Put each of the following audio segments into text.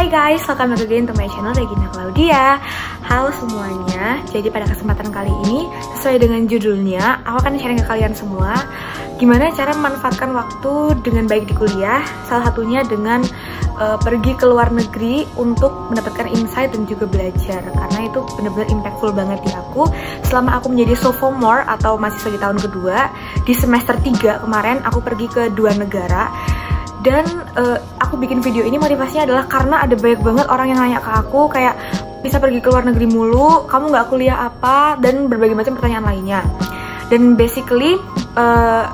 Hai guys, welcome back again to my channel Regina Claudia. Halo semuanya, jadi pada kesempatan kali ini sesuai dengan judulnya, aku akan sharing ke kalian semua gimana cara memanfaatkan waktu dengan baik di kuliah. Salah satunya dengan pergi ke luar negeri untuk mendapatkan insight dan juga belajar, karena itu benar-benar impactful banget di aku. Selama aku menjadi sophomore atau mahasiswa di tahun kedua, di semester 3 kemarin aku pergi ke 2 negara. Dan aku bikin video ini motivasinya adalah karena ada banyak banget orang yang nanya ke aku kayak, bisa pergi ke luar negeri mulu, kamu nggak kuliah apa, dan berbagai macam pertanyaan lainnya. Dan basically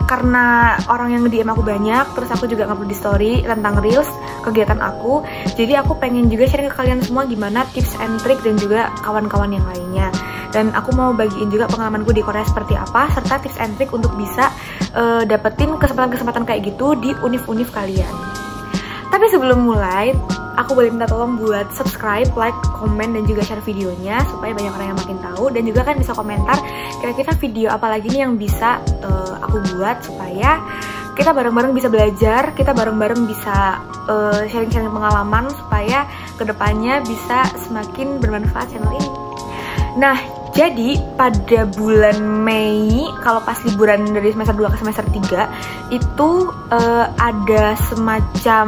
karena orang yang nge-DM aku banyak, terus aku juga ngupload di story tentang reels kegiatan aku, jadi aku pengen juga sharing ke kalian semua gimana tips and trick dan juga kawan-kawan yang lainnya. Dan aku mau bagiin juga pengalamanku di Korea seperti apa, serta tips and trick untuk bisa dapetin kesempatan-kesempatan kayak gitu di univ-univ kalian. Tapi sebelum mulai, aku boleh minta tolong buat subscribe, like, komen, dan juga share videonya supaya banyak orang yang makin tahu. Dan juga kan bisa komentar kira-kira video apa lagi nih yang bisa aku buat supaya kita bareng-bareng bisa belajar, kita bareng-bareng bisa sharing-sharing pengalaman supaya kedepannya bisa semakin bermanfaat channel ini. Nah, jadi pada bulan Mei, kalau pas liburan dari semester 2 ke semester 3, itu ada semacam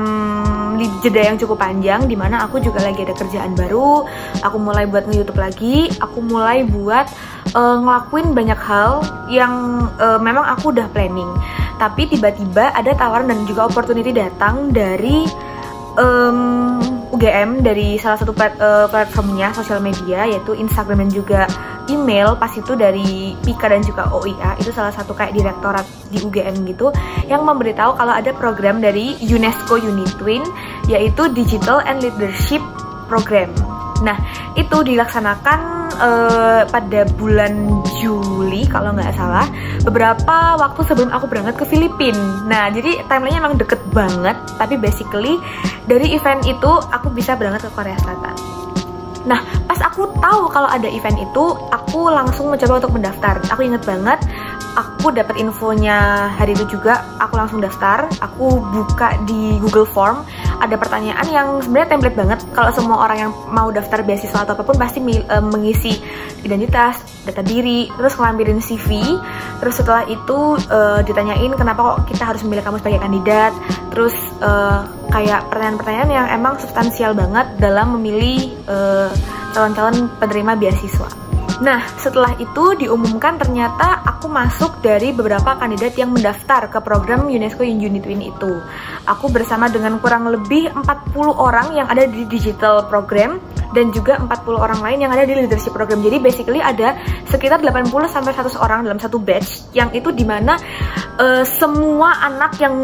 jeda yang cukup panjang, dimana aku juga lagi ada kerjaan baru, aku mulai buat nge-YouTube lagi, aku mulai buat ngelakuin banyak hal yang memang aku udah planning. Tapi tiba-tiba ada tawaran dan juga opportunity datang dari UGM, dari salah satu platformnya sosial media, yaitu Instagram dan juga email. Pas itu dari Pika dan juga OIA, itu salah satu kayak direktorat di UGM gitu, yang memberitahu kalau ada program dari UNESCO Unitwin, yaitu Digital and Leadership Program. Nah, itu dilaksanakan pada bulan Juli kalau nggak salah, beberapa waktu sebelum aku berangkat ke Filipina. Nah, jadi timelinenya emang deket banget, tapi basically dari event itu aku bisa berangkat ke Korea Selatan. Nah, pas aku tahu kalau ada event itu, aku langsung mencoba untuk mendaftar. Aku inget banget, aku dapat infonya hari itu juga, aku langsung daftar. Aku buka di Google Form, ada pertanyaan yang sebenarnya template banget. Kalau semua orang yang mau daftar beasiswa atau apapun pasti mengisi identitas, data diri, terus ngelampirin CV. Terus setelah itu ditanyain kenapa kok kita harus memilih kamu sebagai kandidat. Terus kayak pertanyaan-pertanyaan yang emang substansial banget dalam memilih calon-calon penerima beasiswa. Nah, setelah itu diumumkan ternyata aku masuk dari beberapa kandidat yang mendaftar ke program UNESCO Unitwin itu. Aku bersama dengan kurang lebih 40 orang yang ada di digital program dan juga 40 orang lain yang ada di leadership program. Jadi basically ada sekitar 80-100 orang dalam satu batch, yang itu dimana semua anak yang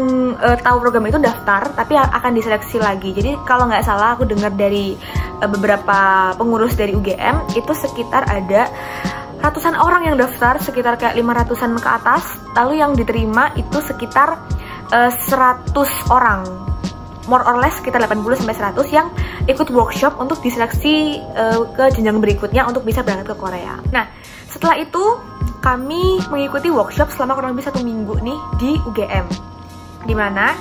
tahu program itu daftar, tapi akan diseleksi lagi. Jadi kalau nggak salah aku dengar dari beberapa pengurus dari UGM, itu sekitar ada ratusan orang yang daftar, sekitar kayak 500-an ke atas. Lalu yang diterima itu sekitar 100 orang, more or less sekitar 80-100 yang ikut workshop untuk diseleksi ke jenjang berikutnya untuk bisa berangkat ke Korea. Nah, setelah itu kami mengikuti workshop selama kurang lebih 1 minggu nih di UGM, dimana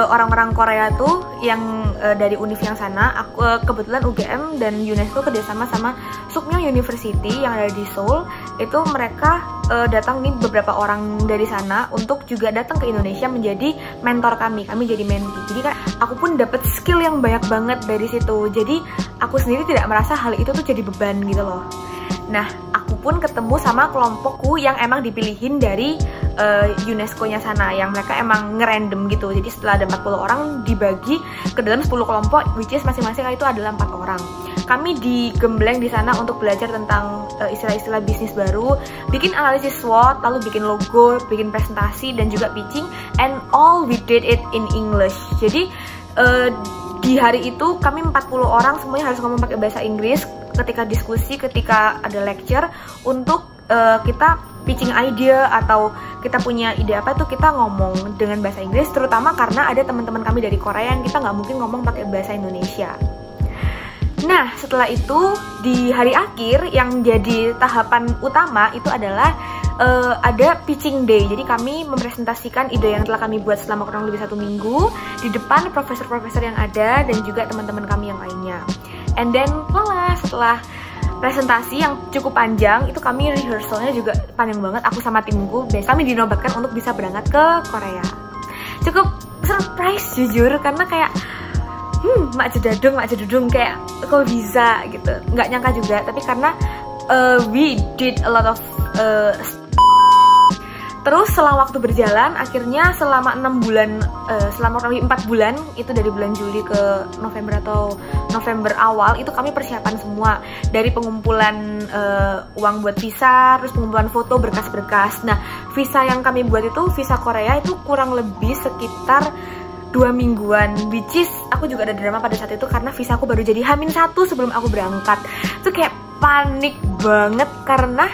orang-orang Korea tuh yang dari univ yang sana, aku kebetulan UGM dan UNESCO kerjasama sama Sukmyo University yang ada di Seoul. Itu mereka datang nih beberapa orang dari sana untuk juga datang ke Indonesia menjadi mentor kami jadi mentee. Jadi kan aku pun dapat skill yang banyak banget dari situ. Jadi aku sendiri tidak merasa hal itu tuh jadi beban gitu loh. Nah, aku pun ketemu sama kelompokku yang emang dipilihin dari UNESCO-nya sana, yang mereka emang ngerandom gitu. Jadi setelah ada 40 orang dibagi ke dalam 10 kelompok, which is masing-masing itu adalah 4 orang. Kami digembleng di sana untuk belajar tentang istilah-istilah bisnis baru, bikin analisis SWOT, lalu bikin logo, bikin presentasi, dan juga pitching, and all we did it in English. Jadi di hari itu kami 40 orang semuanya harus ngomong pakai bahasa Inggris ketika diskusi, ketika ada lecture, untuk kita pitching idea atau kita punya ide apa tuh kita ngomong dengan bahasa Inggris, terutama karena ada teman-teman kami dari Korea yang kita nggak mungkin ngomong pakai bahasa Indonesia. Nah, setelah itu di hari akhir yang jadi tahapan utama itu adalah ada pitching day. Jadi kami mempresentasikan ide yang telah kami buat selama kurang lebih 1 minggu di depan profesor-profesor yang ada dan juga teman-teman kami yang lainnya. And then setelah presentasi yang cukup panjang, itu kami rehearsalnya juga panjang banget. Aku sama timku, kami dinobatkan untuk bisa berangkat ke Korea. Cukup surprise jujur, karena kayak mak jedadung kayak kok bisa gitu. Nggak nyangka juga, tapi karena we did a lot of terus setelah waktu berjalan, akhirnya selama 6 bulan, selama kurang lebih 4 bulan, itu dari bulan Juli ke November atau November awal, itu kami persiapan semua. Dari pengumpulan uang buat visa, terus pengumpulan foto, berkas-berkas. Nah, visa yang kami buat itu, visa Korea itu kurang lebih sekitar 2 mingguan, which is aku juga ada drama pada saat itu karena visa aku baru jadi H-1 sebelum aku berangkat. Itu kayak panik banget karena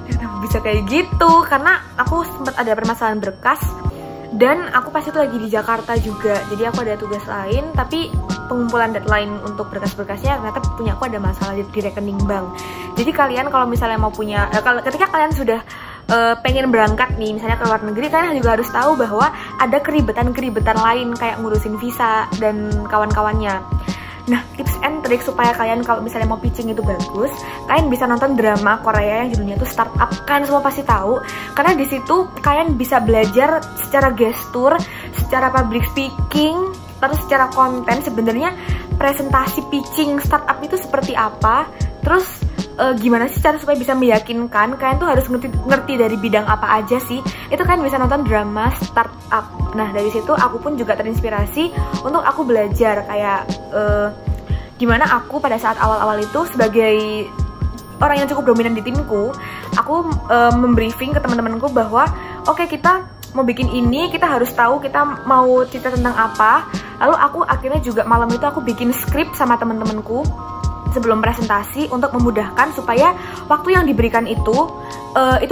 kenapa bisa kayak gitu, karena aku sempat ada permasalahan berkas dan aku pas itu lagi di Jakarta juga, jadi aku ada tugas lain, tapi pengumpulan deadline untuk berkas-berkasnya ternyata punya aku ada masalah di rekening bank. Jadi kalian kalau misalnya mau punya, ketika kalian sudah pengen berangkat nih, misalnya ke luar negeri, kalian juga harus tahu bahwa ada keribetan-keribetan lain kayak ngurusin visa dan kawan-kawannya. Nah, tips and trick supaya kalian kalau misalnya mau pitching itu bagus, kalian bisa nonton drama Korea yang judulnya itu Startup. Kalian semua pasti tahu, karena di situ kalian bisa belajar secara gestur, secara public speaking, terus secara konten sebenarnya presentasi pitching startup itu seperti apa, terus gimana sih cara supaya bisa meyakinkan. Kalian tuh harus ngerti dari bidang apa aja sih. Itu kalian bisa nonton drama Startup. Nah, dari situ aku pun juga terinspirasi untuk aku belajar kayak gimana aku pada saat awal-awal itu sebagai orang yang cukup dominan di timku, aku membriefing ke teman-temanku bahwa oke, kita mau bikin ini, kita harus tahu kita mau cerita tentang apa. Lalu aku akhirnya juga malam itu aku bikin skrip sama teman-temanku sebelum presentasi untuk memudahkan supaya waktu yang diberikan itu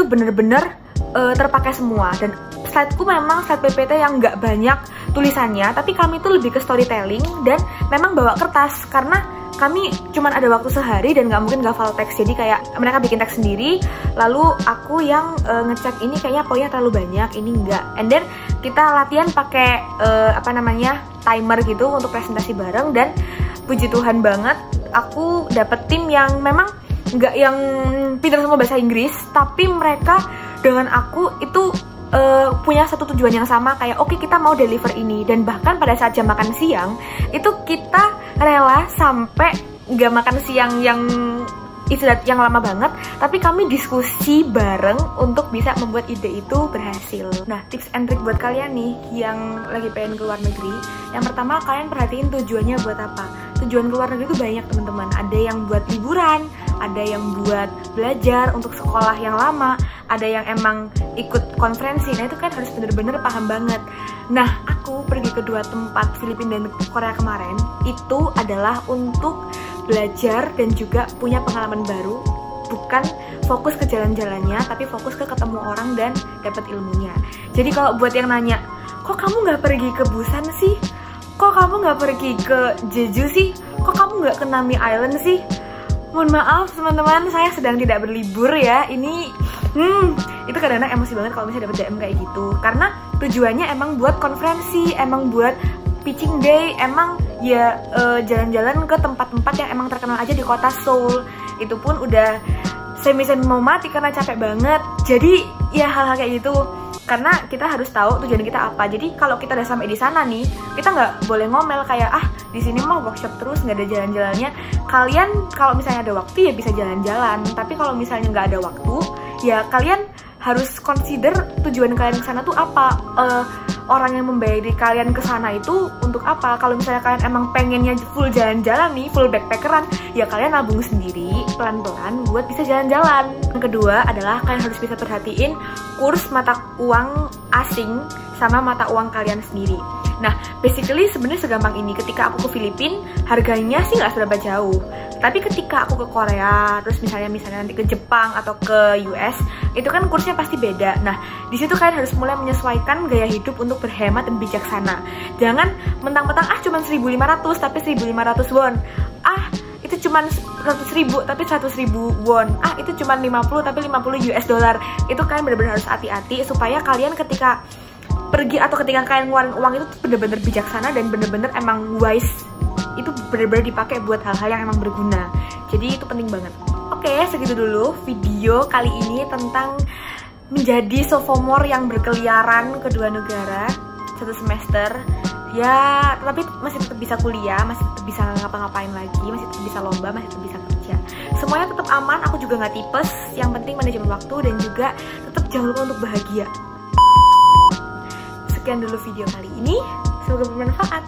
bener-bener terpakai semua. Dan slideku memang slide PPT yang nggak banyak tulisannya, tapi kami itu lebih ke storytelling dan memang bawa kertas karena kami cuman ada waktu sehari dan nggak mungkin hafal teks. Jadi kayak mereka bikin teks sendiri, lalu aku yang ngecek ini kayaknya poinnya terlalu banyak, ini enggak. And then kita latihan pakai timer gitu untuk presentasi bareng, dan puji Tuhan banget aku dapet tim yang memang nggak yang pintar sama bahasa Inggris, tapi mereka dengan aku itu punya satu tujuan yang sama, kayak oke, kita mau deliver ini. Dan bahkan pada saat jam makan siang itu kita rela sampai nggak makan siang yang istirahat yang lama banget, tapi kami diskusi bareng untuk bisa membuat ide itu berhasil. Nah, tips and trick buat kalian nih yang lagi pengen ke luar negeri, yang pertama kalian perhatiin tujuannya buat apa. Tujuan ke luar negeri itu banyak teman-teman. Ada yang buat liburan, ada yang buat belajar untuk sekolah yang lama, ada yang emang ikut konferensi. Nah, itu kan harus bener-bener paham banget. Nah, aku pergi ke 2 tempat, Filipina dan Korea kemarin, itu adalah untuk belajar dan juga punya pengalaman baru. Bukan fokus ke jalan-jalannya, tapi fokus ke ketemu orang dan dapat ilmunya. Jadi kalau buat yang nanya, kok kamu nggak pergi ke Busan sih? Kok kamu nggak pergi ke Jeju sih? Kok kamu nggak ke Nami Island sih? Mohon maaf teman-teman, saya sedang tidak berlibur ya. Ini itu kadang-kadang emosi banget kalau misalnya dapet DM kayak gitu. Karena tujuannya emang buat konferensi, emang buat pitching day, emang ya jalan-jalan ke tempat-tempat yang emang terkenal aja di kota Seoul. Itu pun udah semi-semi mau mati karena capek banget. Jadi ya hal-hal kayak gitu. Karena kita harus tahu tujuan kita apa. Jadi kalau kita udah sampai di sana nih, kita nggak boleh ngomel kayak di sini mau workshop terus nggak ada jalan-jalannya. Kalian kalau misalnya ada waktu ya bisa jalan-jalan. Tapi kalau misalnya nggak ada waktu, ya kalian harus consider tujuan kalian ke sana tuh apa. Orang yang membayari kalian ke sana itu untuk apa. Kalau misalnya kalian emang pengennya full jalan-jalan nih, full backpackeran, ya kalian nabung sendiri pelan-pelan buat bisa jalan-jalan. Yang kedua adalah kalian harus bisa perhatiin kurs mata uang asing sama mata uang kalian sendiri. Nah, basically sebenarnya segampang ini. Ketika aku ke Filipina, harganya sih nggak seberapa jauh. Tapi ketika aku ke Korea, terus misalnya nanti ke Jepang atau ke US, itu kan kursnya pasti beda. Nah, di situ kalian harus mulai menyesuaikan gaya hidup untuk berhemat dan bijaksana. Jangan mentang-mentang cuma 1.500 tapi 1.500 won. Itu itu cuman 100.000 tapi 100.000 won, itu cuman 50 tapi 50 US dollar. Itu kalian benar-benar harus hati-hati supaya kalian ketika pergi atau ketika kalian ngeluarin uang itu benar-benar bijaksana dan benar-benar emang wise. Itu benar-benar dipakai buat hal-hal yang emang berguna. Jadi itu penting banget. Oke, segitu dulu video kali ini tentang menjadi sophomore yang berkeliaran ke 2 negara 1 semester. Ya, tapi masih tetap bisa kuliah, masih tetap bisa ngapa-ngapain lagi, masih tetap bisa lomba, masih tetap bisa kerja. Semuanya tetap aman, aku juga nggak tipes. Yang penting manajemen waktu dan juga tetap jangan lupa untuk bahagia. Sekian dulu video kali ini, semoga bermanfaat.